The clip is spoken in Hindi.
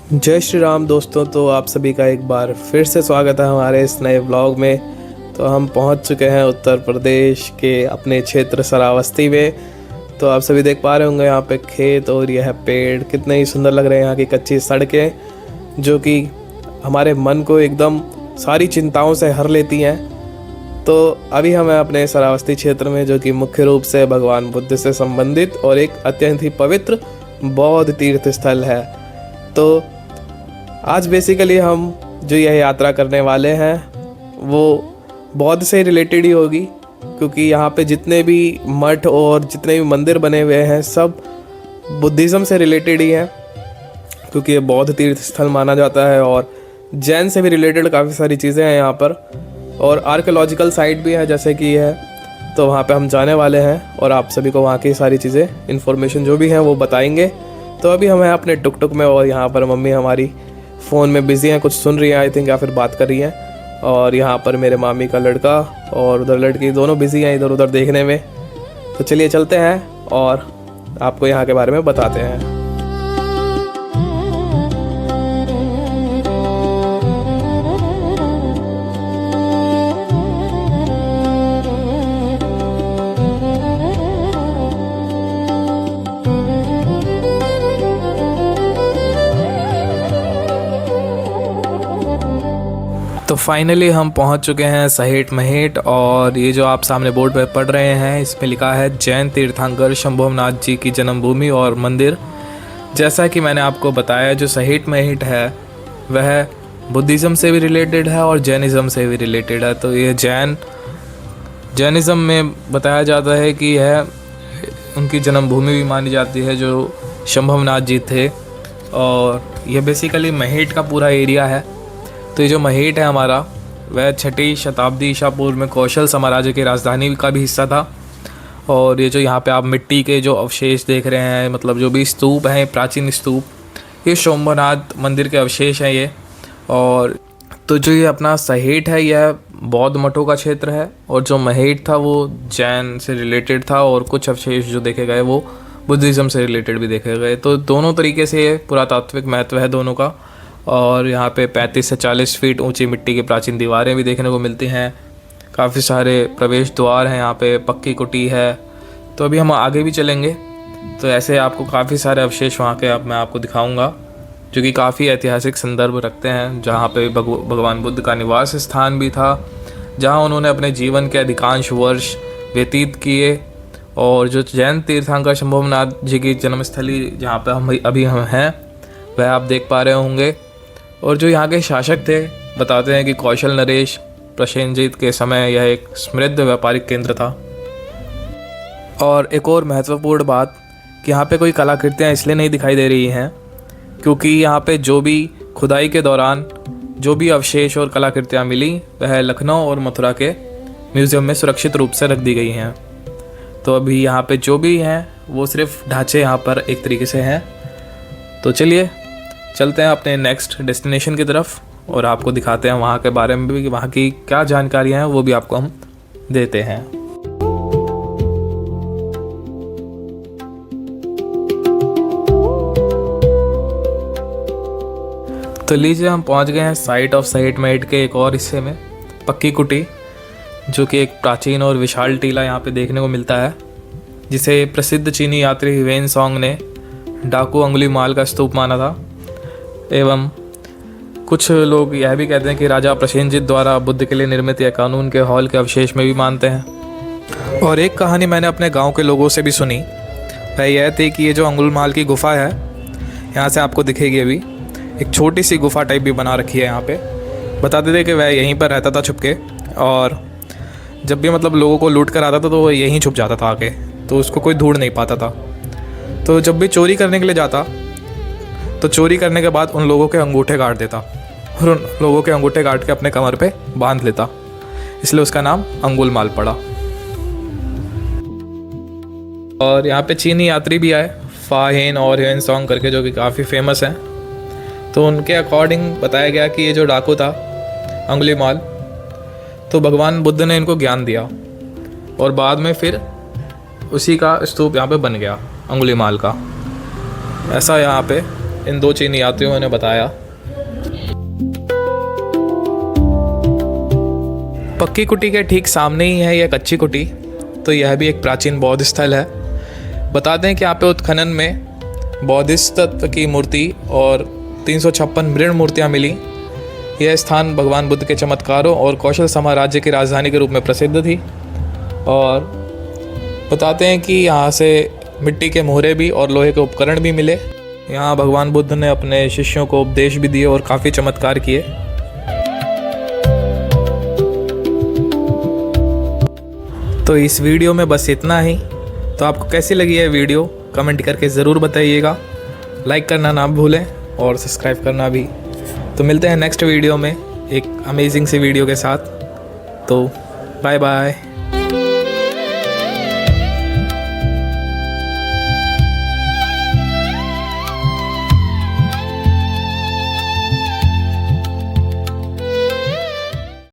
जय श्री राम दोस्तों। तो आप सभी का एक बार फिर से स्वागत है हमारे इस नए व्लॉग में। तो हम पहुंच चुके हैं उत्तर प्रदेश के अपने क्षेत्र श्रावस्ती में। तो आप सभी देख पा रहे होंगे यहाँ पे खेत और यह पेड़ कितने ही सुंदर लग रहे हैं। यहाँ की कच्ची सड़कें जो कि हमारे मन को एकदम सारी चिंताओं से हर लेती हैं। तो अभी हम हैं अपने श्रावस्ती क्षेत्र में, जो कि मुख्य रूप से भगवान बुद्ध से संबंधित और एक अत्यंत ही पवित्र बौद्ध तीर्थ स्थल है। तो आज बेसिकली हम जो यह यात्रा करने वाले हैं वो बौद्ध से रिलेटेड ही होगी, क्योंकि यहाँ पे जितने भी मठ और जितने भी मंदिर बने हुए हैं सब बुद्धिज़्म से रिलेटेड ही हैं, क्योंकि ये बौद्ध तीर्थ स्थल माना जाता है। और जैन से भी रिलेटेड काफ़ी सारी चीज़ें हैं यहाँ पर, और आर्कियोलॉजिकल साइट भी है जैसे कि है। तो वहाँ पे हम जाने वाले हैं और आप सभी को वहाँ की सारी चीज़ें इन्फॉर्मेशन जो भी हैं वो बताएंगे। तो अभी हम हैं अपने टुक टुक में, और यहाँ पर मम्मी हमारी फ़ोन में बिज़ी हैं, कुछ सुन रही हैं आई थिंक, या फिर बात कर रही हैं। और यहाँ पर मेरे मामी का लड़का और उधर लड़की दोनों बिज़ी हैं इधर उधर देखने में। तो चलिए चलते हैं और आपको यहाँ के बारे में बताते हैं। तो फाइनली हम पहुंच चुके हैं सहेट महेट, और ये जो आप सामने बोर्ड पर पढ़ रहे हैं इसमें लिखा है जैन तीर्थंकर शंभुनाथ जी की जन्मभूमि और मंदिर। जैसा कि मैंने आपको बताया, जो सहेट महेट है वह बुद्धिज़्म से भी रिलेटेड है और जैनिज़्म से भी रिलेटेड है। तो ये जैनिज़्म में बताया जाता है कि यह उनकी जन्मभूमि भी मानी जाती है जो शंभुनाथ जी थे। और यह बेसिकली महेट का पूरा एरिया है। तो ये जो महेट है हमारा, वह 6वीं शताब्दी ईसा पूर्व में कौशल साम्राज्य की राजधानी का भी हिस्सा था। और ये जो यहाँ पे आप मिट्टी के जो अवशेष देख रहे हैं, मतलब जो भी स्तूप हैं, प्राचीन स्तूप, ये शंभुनाथ मंदिर के अवशेष हैं ये। और तो जो ये अपना सहेट है यह बौद्ध मठों का क्षेत्र है, और जो महेट था वो जैन से रिलेटेड था, और कुछ अवशेष जो देखे गए वो बुद्धिज़्म से रिलेटेड भी देखे गए। तो दोनों तरीके से ये पुरातात्विक महत्व है दोनों का। और यहाँ पे 35 से 40 फीट ऊंची मिट्टी की प्राचीन दीवारें भी देखने को मिलती हैं। काफ़ी सारे प्रवेश द्वार हैं यहाँ पे, पक्की कुटी है। तो अभी हम आगे भी चलेंगे, तो ऐसे आपको काफ़ी सारे अवशेष वहाँ के मैं आपको दिखाऊंगा, जो कि काफ़ी ऐतिहासिक संदर्भ रखते हैं। जहाँ पे भगवान बुद्ध का निवास स्थान भी था, जहाँ उन्होंने अपने जीवन के अधिकांश वर्ष व्यतीत किए। और जो जैन तीर्थंकर शंभुनाथ जी की जन्मस्थली जहाँ पर हम हैं वह आप देख पा रहे होंगे। और जो यहाँ के शासक थे बताते हैं कि कौशल नरेश प्रसेनजीत के समय यह एक समृद्ध व्यापारिक केंद्र था। और एक और महत्वपूर्ण बात कि यहाँ पे कोई कलाकृतियाँ इसलिए नहीं दिखाई दे रही हैं क्योंकि यहाँ पे जो भी खुदाई के दौरान जो भी अवशेष और कलाकृतियाँ मिली वह लखनऊ और मथुरा के म्यूज़ियम में सुरक्षित रूप से रख दी गई हैं। तो अभी यहाँ पे जो भी हैं वो सिर्फ ढांचे यहाँ पर एक तरीके से हैं। तो चलिए चलते हैं अपने नेक्स्ट डेस्टिनेशन की तरफ, और आपको दिखाते हैं वहाँ के बारे में भी कि वहाँ की क्या जानकारियाँ हैं वो भी आपको हम देते हैं। तो लीजिए हम पहुँच गए हैं साइट ऑफ सहेट महेट के एक और हिस्से में, पक्की कुटी, जो कि एक प्राचीन और विशाल टीला यहाँ पे देखने को मिलता है, जिसे प्रसिद्ध चीनी यात्री ह्वेन सांग ने डाकू अंगुलीमाल का स्तूप माना था। एवं कुछ लोग यह भी कहते हैं कि राजा प्रसेनजीत द्वारा बुद्ध के लिए निर्मित यह कानून के हॉल के अवशेष में भी मानते हैं। और एक कहानी मैंने अपने गांव के लोगों से भी सुनी, वह यह थी कि ये जो अंगुलीमाल की गुफ़ा है, यहाँ से आपको दिखेगी अभी एक छोटी सी गुफ़ा टाइप भी बना रखी है यहाँ पे। बताते थे कि वह यहीं पर रहता था छुप के, और जब भी मतलब लोगों को लूट कर आता था तो वह यहीं छुप जाता था आके, तो उसको कोई ढूंढ नहीं पाता था। तो जब भी चोरी करने के लिए जाता तो चोरी करने के बाद उन लोगों के अंगूठे काट देता, और उन लोगों के अंगूठे काट के अपने कमर पे बांध लेता, इसलिए उसका नाम अंगुलमाल पड़ा। और यहाँ पे चीनी यात्री भी आए, फा हेन और ह्वेन सांग करके, जो कि काफ़ी फेमस हैं। तो उनके अकॉर्डिंग बताया गया कि ये जो डाकू था अंगुलीमाल, तो भगवान बुद्ध ने इनको ज्ञान दिया, और बाद में फिर उसी का स्तूप यहाँ पे बन गया अंगुलीमाल का। ऐसा यहाँ पे इन 2 चीनी यात्रियों ने बताया। पक्की कुटी के ठीक सामने ही है यह कच्ची कुटी, तो यह भी एक प्राचीन बौद्ध स्थल है। बताते हैं कि यहाँ पे उत्खनन में बौद्धिस्ट की मूर्ति और 356 मृण मूर्तियाँ मिली। यह स्थान भगवान बुद्ध के चमत्कारों और कौशल साम्राज्य की राजधानी के रूप में प्रसिद्ध थी। और बताते हैं कि यहाँ से मिट्टी के मोहरे भी और लोहे के उपकरण भी मिले। यहाँ भगवान बुद्ध ने अपने शिष्यों को उपदेश भी दिए और काफ़ी चमत्कार किए। तो इस वीडियो में बस इतना ही। तो आपको कैसी लगी है वीडियो कमेंट करके ज़रूर बताइएगा। लाइक करना ना भूलें और सब्सक्राइब करना भी। तो मिलते हैं नेक्स्ट वीडियो में एक अमेजिंग सी वीडियो के साथ। तो बाय बाय।